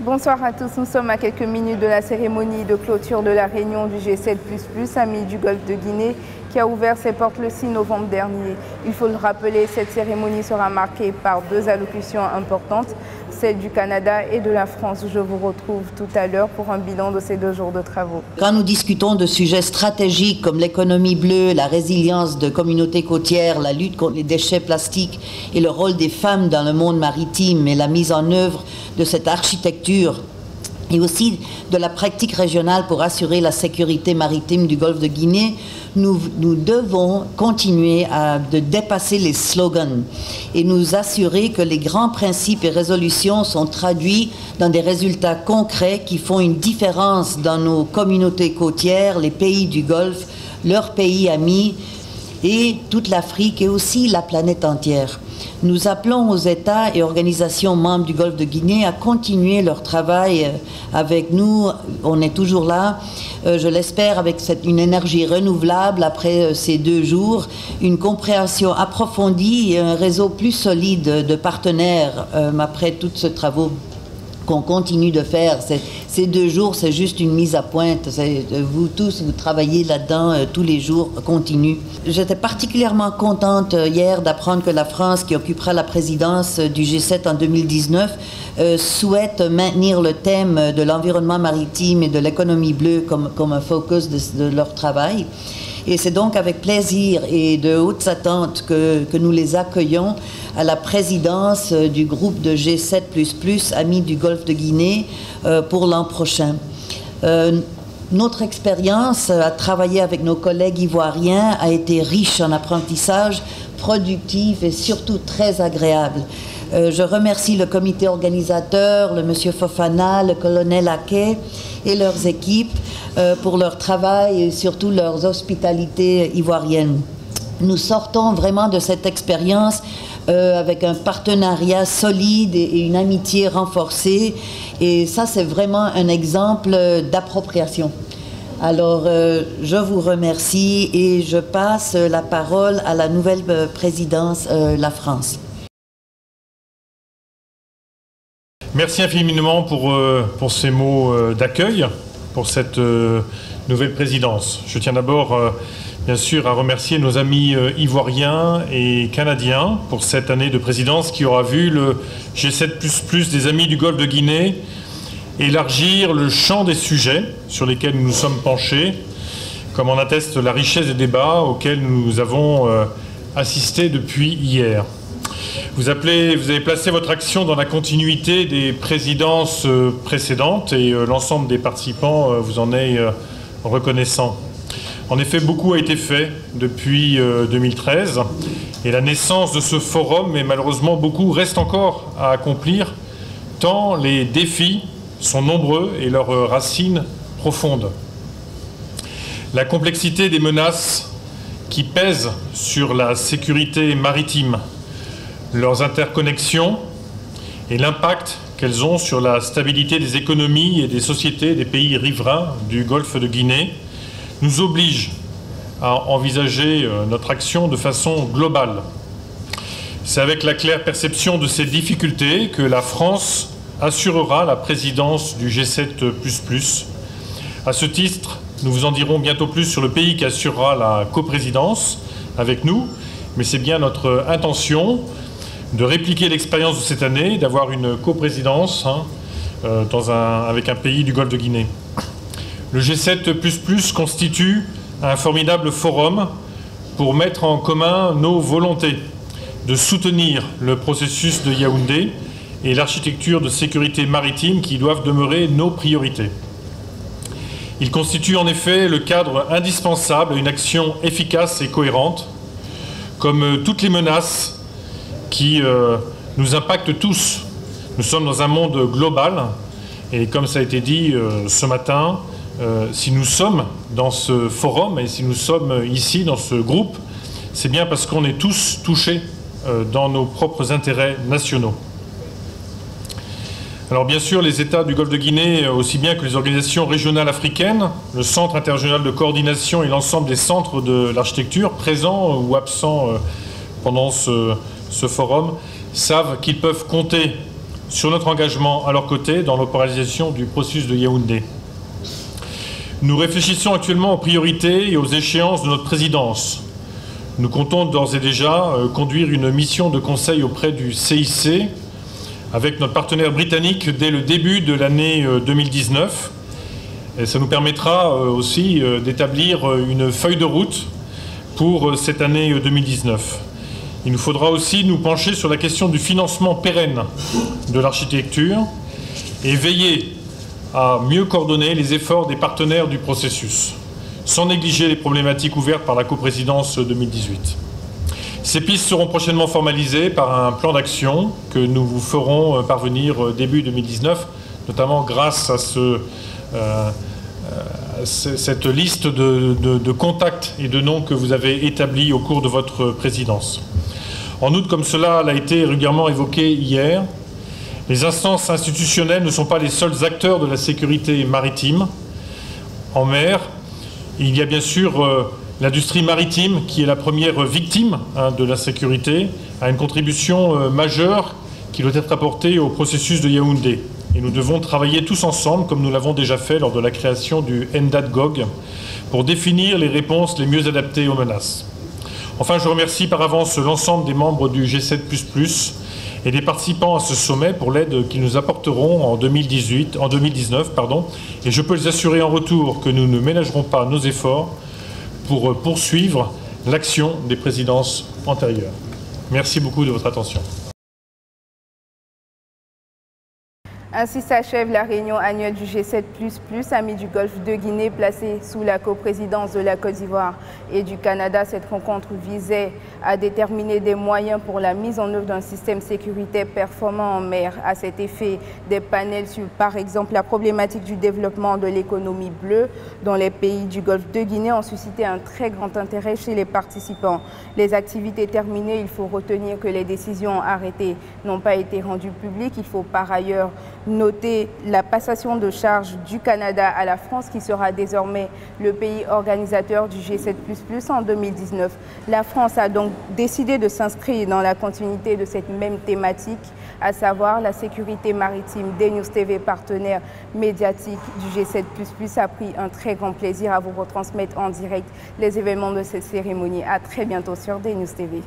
Bonsoir à tous, nous sommes à quelques minutes de la cérémonie de clôture de la réunion du G7++, Amis du Golfe de Guinée, qui a ouvert ses portes le 6 novembre dernier. Il faut le rappeler, cette cérémonie sera marquée par deux allocutions importantes, celle du Canada et de la France. Je vous retrouve tout à l'heure pour un bilan de ces 2 jours de travaux. Quand nous discutons de sujets stratégiques comme l'économie bleue, la résilience de communautés côtières, la lutte contre les déchets plastiques et le rôle des femmes dans le monde maritime et la mise en œuvre de cette architecture et aussi de la pratique régionale pour assurer la sécurité maritime du Golfe de Guinée, nous devons continuer de dépasser les slogans et nous assurer que les grands principes et résolutions sont traduits dans des résultats concrets qui font une différence dans nos communautés côtières, les pays du Golfe, leurs pays amis et toute l'Afrique et aussi la planète entière. Nous appelons aux États et organisations membres du Golfe de Guinée à continuer leur travail avec nous. On est toujours là, je l'espère, avec une énergie renouvelable après ces 2 jours, une compréhension approfondie et un réseau plus solide de partenaires après tous ces travaux qu'on continue de faire. Ces 2 jours, c'est juste une mise à pointe. Vous tous, vous travaillez là-dedans tous les jours, continue. J'étais particulièrement contente hier d'apprendre que la France, qui occupera la présidence du G7 en 2019, souhaite maintenir le thème de l'environnement maritime et de l'économie bleue comme un focus de leur travail. Et c'est donc avec plaisir et de hautes attentes que nous les accueillons à la présidence du groupe de G7++, Amis du Golfe de Guinée, pour l'an prochain. Notre expérience à travailler avec nos collègues ivoiriens a été riche en apprentissage, productif et surtout très agréable. Je remercie le comité organisateur, le monsieur Fofana, le colonel Aké et leurs équipes pour leur travail et surtout leurs hospitalités ivoiriennes. Nous sortons vraiment de cette expérience avec un partenariat solide et une amitié renforcée. Et ça, c'est vraiment un exemple d'appropriation. Alors, je vous remercie et je passe la parole à la nouvelle présidence, la France. Merci infiniment pour ces mots d'accueil, pour cette nouvelle présidence. Je tiens d'abord, bien sûr, à remercier nos amis ivoiriens et canadiens pour cette année de présidence qui aura vu le G7++ des Amis du Golfe de Guinée élargir le champ des sujets sur lesquels nous nous sommes penchés, comme en atteste la richesse des débats auxquels nous avons assisté depuis hier. Vous avez placé votre action dans la continuité des présidences précédentes et l'ensemble des participants vous en est reconnaissant. En effet, beaucoup a été fait depuis 2013 et la naissance de ce forum, mais malheureusement beaucoup reste encore à accomplir, tant les défis sont nombreux et leurs racines profondes. La complexité des menaces qui pèsent sur la sécurité maritime, leurs interconnexions et l'impact qu'elles ont sur la stabilité des économies et des sociétés des pays riverains du Golfe de Guinée nous obligent à envisager notre action de façon globale. C'est avec la claire perception de ces difficultés que la France assurera la présidence du G7++. À ce titre, nous vous en dirons bientôt plus sur le pays qui assurera la coprésidence avec nous, mais c'est bien notre intention de répliquer l'expérience de cette année, d'avoir une coprésidence avec un pays du Golfe de Guinée. Le G7++ constitue un formidable forum pour mettre en commun nos volontés de soutenir le processus de Yaoundé et l'architecture de sécurité maritime qui doivent demeurer nos priorités. Il constitue en effet le cadre indispensable à une action efficace et cohérente, comme toutes les menaces qui nous impactent tous. Nous sommes dans un monde global et comme ça a été dit ce matin, si nous sommes dans ce forum et si nous sommes ici dans ce groupe, c'est bien parce qu'on est tous touchés dans nos propres intérêts nationaux. Alors bien sûr, les États du Golfe de Guinée, aussi bien que les organisations régionales africaines, le Centre interrégional de coordination et l'ensemble des centres de l'architecture présents ou absents pendant ce forum, savent qu'ils peuvent compter sur notre engagement à leur côté dans l'opéralisation du processus de Yaoundé. Nous réfléchissons actuellement aux priorités et aux échéances de notre présidence. Nous comptons d'ores et déjà conduire une mission de conseil auprès du CIC avec notre partenaire britannique dès le début de l'année 2019. Et ça nous permettra aussi d'établir une feuille de route pour cette année 2019. Il nous faudra aussi nous pencher sur la question du financement pérenne de l'architecture et veiller à mieux coordonner les efforts des partenaires du processus, sans négliger les problématiques ouvertes par la coprésidence 2018. Ces pistes seront prochainement formalisées par un plan d'action que nous vous ferons parvenir début 2019, notamment grâce à cette liste de contacts et de noms que vous avez établis au cours de votre présidence. En outre, comme cela l'a été régulièrement évoqué hier, les instances institutionnelles ne sont pas les seuls acteurs de la sécurité maritime. En mer, il y a bien sûr l'industrie maritime, qui est la première victime de la sécurité, a une contribution majeure qui doit être apportée au processus de Yaoundé. Et nous devons travailler tous ensemble, comme nous l'avons déjà fait lors de la création du NDAT-GOG, pour définir les réponses les mieux adaptées aux menaces. Enfin, je remercie par avance l'ensemble des membres du G7++ et des participants à ce sommet pour l'aide qu'ils nous apporteront en 2019. Et je peux les assurer en retour que nous ne ménagerons pas nos efforts pour poursuivre l'action des présidences antérieures. Merci beaucoup de votre attention. Ainsi s'achève la réunion annuelle du G7++, Amis du Golfe de Guinée, placée sous la coprésidence de la Côte d'Ivoire et du Canada. Cette rencontre visait à déterminer des moyens pour la mise en œuvre d'un système sécuritaire performant en mer. À cet effet, des panels sur, par exemple, la problématique du développement de l'économie bleue dans les pays du Golfe de Guinée ont suscité un très grand intérêt chez les participants. Les activités terminées, il faut retenir que les décisions arrêtées n'ont pas été rendues publiques. Il faut par ailleurs noter la passation de charge du Canada à la France, qui sera désormais le pays organisateur du G7++ en 2019. La France a donc décidé de s'inscrire dans la continuité de cette même thématique, à savoir la sécurité maritime. DNews TV, partenaire médiatique du G7++, a pris un très grand plaisir à vous retransmettre en direct les événements de cette cérémonie. À très bientôt sur DNews TV.